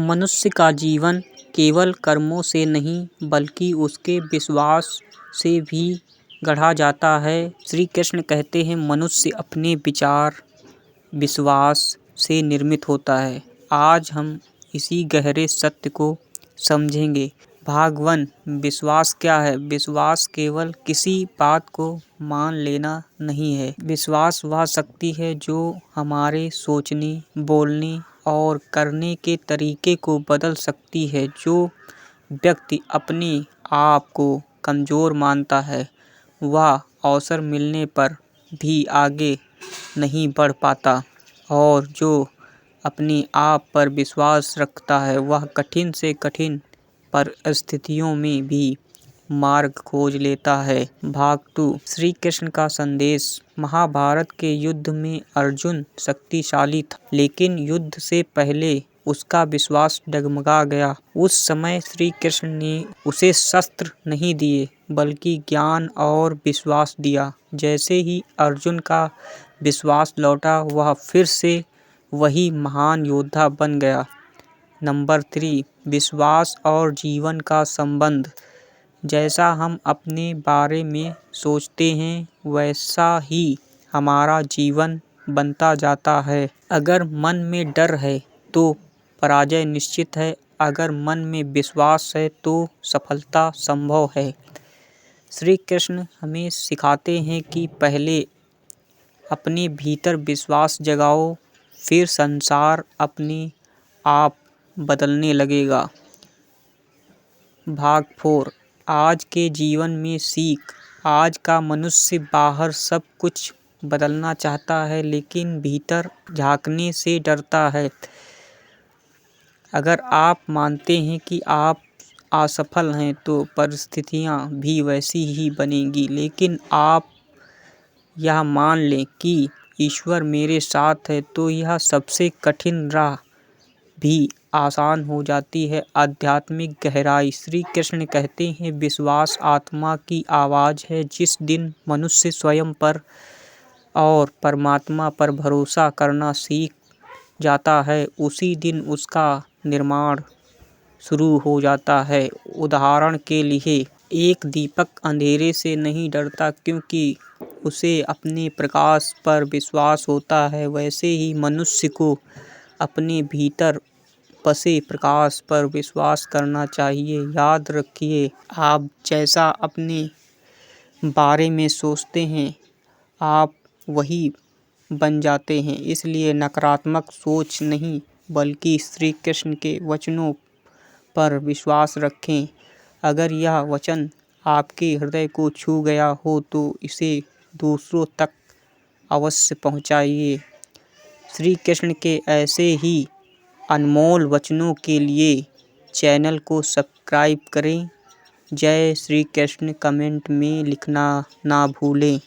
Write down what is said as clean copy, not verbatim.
मनुष्य का जीवन केवल कर्मों से नहीं बल्कि उसके विश्वास से भी गढ़ा जाता है। श्री कृष्ण कहते हैं मनुष्य अपने विचार विश्वास से निर्मित होता है। आज हम इसी गहरे सत्य को समझेंगे। भाग 1 विश्वास क्या है? विश्वास केवल किसी बात को मान लेना नहीं है। विश्वास वह शक्ति है जो हमारे सोचने, बोलने और करने के तरीके को बदल सकती है। जो व्यक्ति अपने आप को कमज़ोर मानता है वह अवसर मिलने पर भी आगे नहीं बढ़ पाता और जो अपने आप पर विश्वास रखता है वह कठिन से कठिन परिस्थितियों में भी मार्ग खोज लेता है। भाग 2 श्री कृष्ण का संदेश। महाभारत के युद्ध में अर्जुन शक्तिशाली था, लेकिन युद्ध से पहले उसका विश्वास डगमगा गया। उस समय श्री कृष्ण ने उसे शस्त्र नहीं दिए बल्कि ज्ञान और विश्वास दिया। जैसे ही अर्जुन का विश्वास लौटा वह फिर से वही महान योद्धा बन गया। नंबर 3 विश्वास और जीवन का संबंध। जैसा हम अपने बारे में सोचते हैं वैसा ही हमारा जीवन बनता जाता है। अगर मन में डर है तो पराजय निश्चित है, अगर मन में विश्वास है तो सफलता संभव है। श्री कृष्ण हमें सिखाते हैं कि पहले अपने भीतर विश्वास जगाओ, फिर संसार अपने आप बदलने लगेगा। भाग 4 आज के जीवन में सीख। आज का मनुष्य बाहर सब कुछ बदलना चाहता है लेकिन भीतर झांकने से डरता है। अगर आप मानते हैं कि आप असफल हैं तो परिस्थितियां भी वैसी ही बनेंगी, लेकिन आप यह मान लें कि ईश्वर मेरे साथ है तो यह सबसे कठिन राह भी आसान हो जाती है। आध्यात्मिक गहराई। श्री कृष्ण कहते हैं विश्वास आत्मा की आवाज़ है। जिस दिन मनुष्य स्वयं पर और परमात्मा पर भरोसा करना सीख जाता है उसी दिन उसका निर्माण शुरू हो जाता है। उदाहरण के लिए एक दीपक अंधेरे से नहीं डरता क्योंकि उसे अपने प्रकाश पर विश्वास होता है। वैसे ही मनुष्य को अपने भीतर बसे प्रकाश पर विश्वास करना चाहिए। याद रखिए आप जैसा अपने बारे में सोचते हैं आप वही बन जाते हैं। इसलिए नकारात्मक सोच नहीं बल्कि श्री कृष्ण के वचनों पर विश्वास रखें। अगर यह वचन आपके हृदय को छू गया हो तो इसे दूसरों तक अवश्य पहुंचाइए। श्री कृष्ण के ऐसे ही अनमोल वचनों के लिए चैनल को सब्सक्राइब करें। जय श्री कृष्ण कमेंट में लिखना ना भूलें।